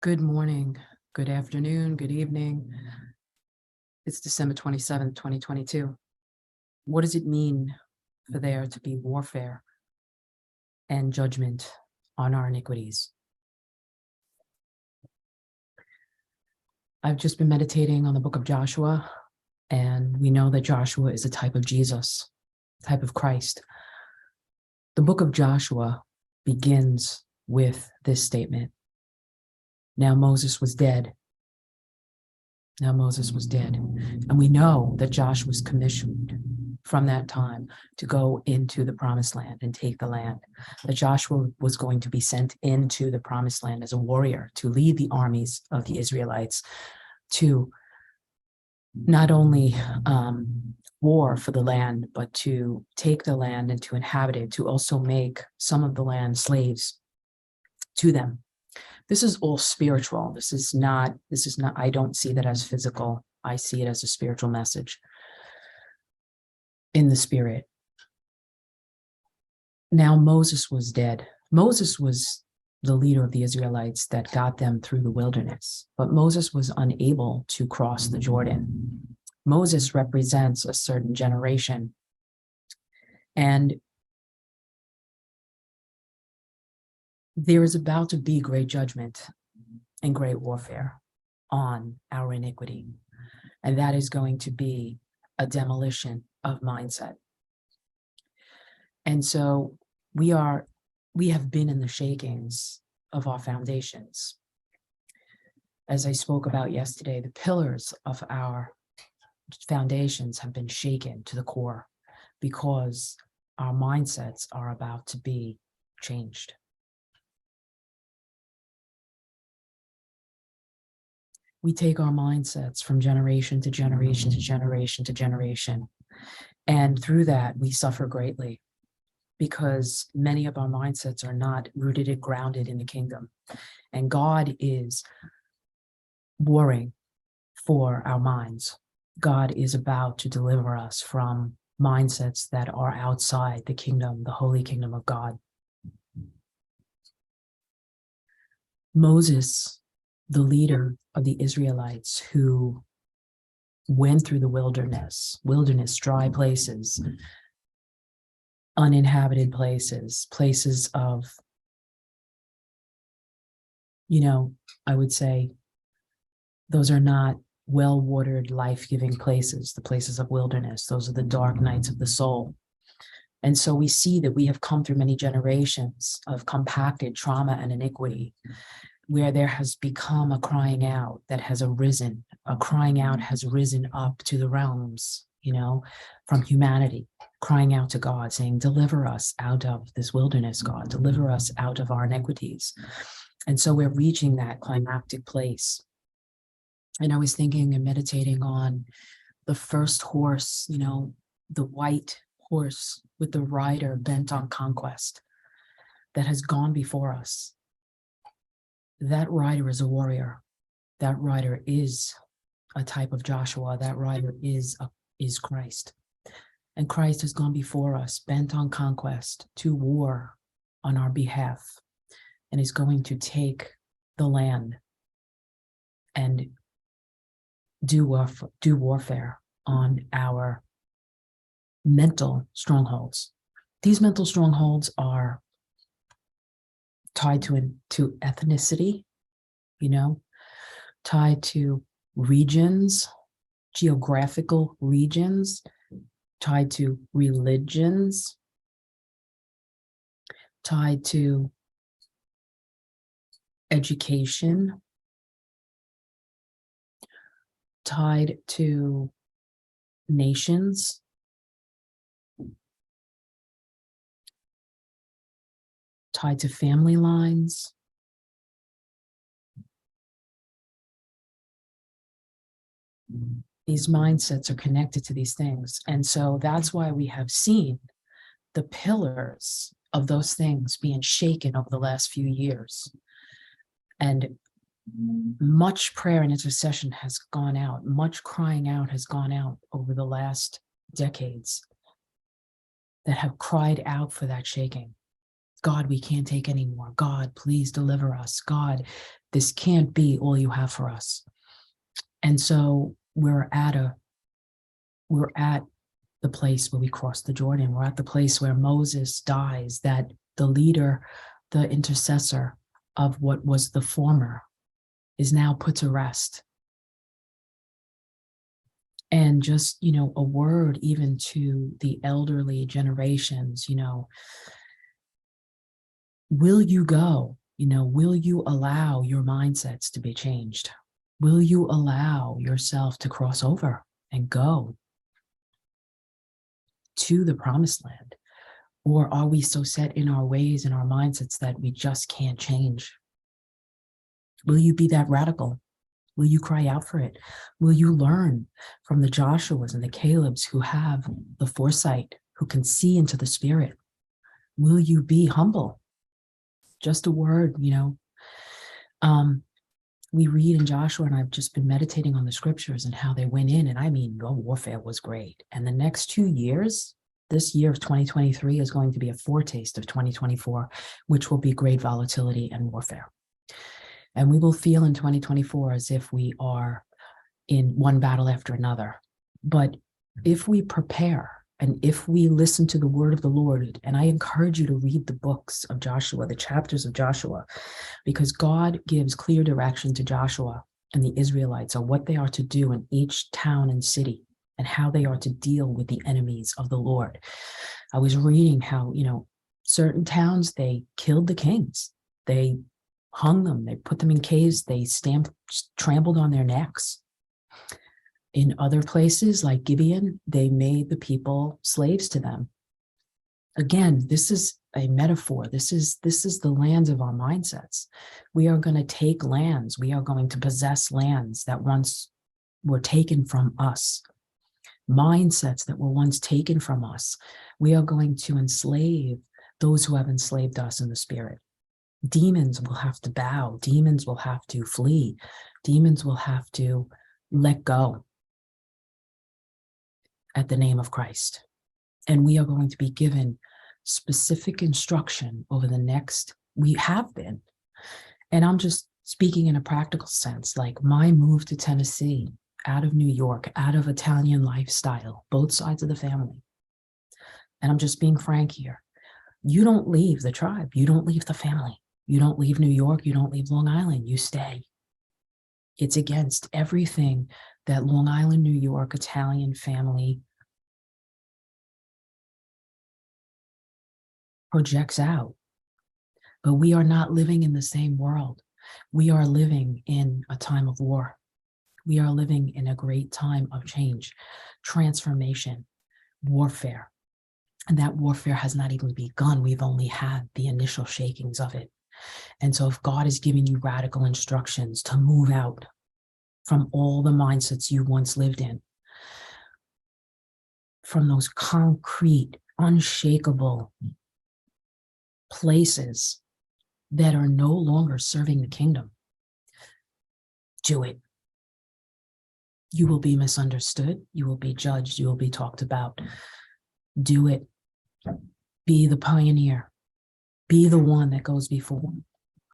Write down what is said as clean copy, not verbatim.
Good morning, good afternoon, good evening. It's December 27th, 2022. What does it mean for there to be warfare and judgment on our iniquities? I've just been meditating on the book of Joshua, and we know that Joshua is a type of Jesus, type of Christ. The book of Joshua begins with this statement. Now Moses was dead. Now Moses was dead. And we know that Joshua was commissioned from that time to go into the promised land and take the land. That Joshua was going to be sent into the promised land as a warrior to lead the armies of the Israelites to not only war for the land, but to take the land and to inhabit it, to also make some of the land slaves to them. This is all spiritual. This is not, I don't see that as physical. I see it as a spiritual message in the spirit. Now Moses was dead. Moses was the leader of the Israelites that got them through the wilderness, but Moses was unable to cross the Jordan. Moses represents a certain generation, and there is about to be great judgment and great warfare on our iniquity. And that is going to be a demolition of mindset. And so we have been in the shakings of our foundations. As I spoke about yesterday, the pillars of our foundations have been shaken to the core because our mindsets are about to be changed. We take our mindsets from generation to generation to generation to generation. And through that, we suffer greatly because many of our mindsets are not rooted and grounded in the kingdom. And God is warring for our minds. God is about to deliver us from mindsets that are outside the kingdom, the holy kingdom of God. Moses, the leader of the Israelites who went through the wilderness, dry places, uninhabited places, places of, I would say those are not well-watered, life-giving places, the places of wilderness. Those are the dark nights of the soul. And so we see that we have come through many generations of compacted trauma and iniquity, where there has become a crying out that has arisen. A crying out has risen up to the realms, from humanity, crying out to God, saying, deliver us out of this wilderness, God, deliver us out of our iniquities. And so we're reaching that climactic place. And I was thinking and meditating on the first horse, the white horse with the rider bent on conquest that has gone before us. That rider is a warrior. That rider is a type of Joshua. That rider is Christ. And Christ has gone before us, bent on conquest, to war on our behalf, and is going to take the land and do warfare on our mental strongholds. These mental strongholds are tied to ethnicity, tied to regions, geographical regions, tied to religions, tied to education, tied to nations, tied to family lines. These mindsets are connected to these things. And so that's why we have seen the pillars of those things being shaken over the last few years. And much prayer and intercession has gone out. Much crying out has gone out over the last decades that have cried out for that shaking. God, we can't take anymore. God, please deliver us. God, this can't be all you have for us. And so we're at the place where we cross the Jordan. We're at the place where Moses dies, that the leader, the intercessor of what was the former, is now put to rest. And just, a word even to the elderly generations, will you go? Will you allow your mindsets to be changed? Will you allow yourself to cross over and go to the promised land? Or are we so set in our ways and our mindsets that we just can't change? Will you be that radical? Will you cry out for it? Will you learn from the Joshuas and the Calebs who have the foresight, who can see into the spirit? Will you be humble? Just a word, we read in Joshua, and I've just been meditating on the scriptures and how they went in, and I mean, the warfare was great. And the next 2 years, this year of 2023 is going to be a foretaste of 2024, which will be great volatility and warfare. And we will feel in 2024 as if we are in one battle after another. But if we prepare and if we listen to the word of the Lord, and I encourage you to read the books of Joshua, the chapters of Joshua, because God gives clear direction to Joshua and the Israelites on what they are to do in each town and city and how they are to deal with the enemies of the Lord. I was reading how, certain towns, they killed the kings. They hung them, they put them in caves, they trampled on their necks. In other places like Gibeon, they made the people slaves to them. Again, this is a metaphor. This is the lands of our mindsets. We are going to take lands. We are going to possess lands that once were taken from us. Mindsets that were once taken from us. We are going to enslave those who have enslaved us in the spirit. Demons will have to bow. Demons will have to flee. Demons will have to let go at the name of Christ. And we are going to be given specific instruction over the next, we have been. And I'm just speaking in a practical sense, like my move to Tennessee, out of New York, out of Italian lifestyle, both sides of the family. And I'm just being frank here. You don't leave the tribe. You don't leave the family. You don't leave New York. You don't leave Long Island. You stay. It's against everything that Long Island, New York, Italian family projects out. But we are not living in the same world. We are living in a time of war. We are living in a great time of change, transformation, warfare. And that warfare has not even begun. We've only had the initial shakings of it. And so if God is giving you radical instructions to move out from all the mindsets you once lived in, from those concrete, unshakable places that are no longer serving the kingdom, do it. You will be misunderstood. You will be judged. You will be talked about. Do it. Be the pioneer. Be the one that goes before.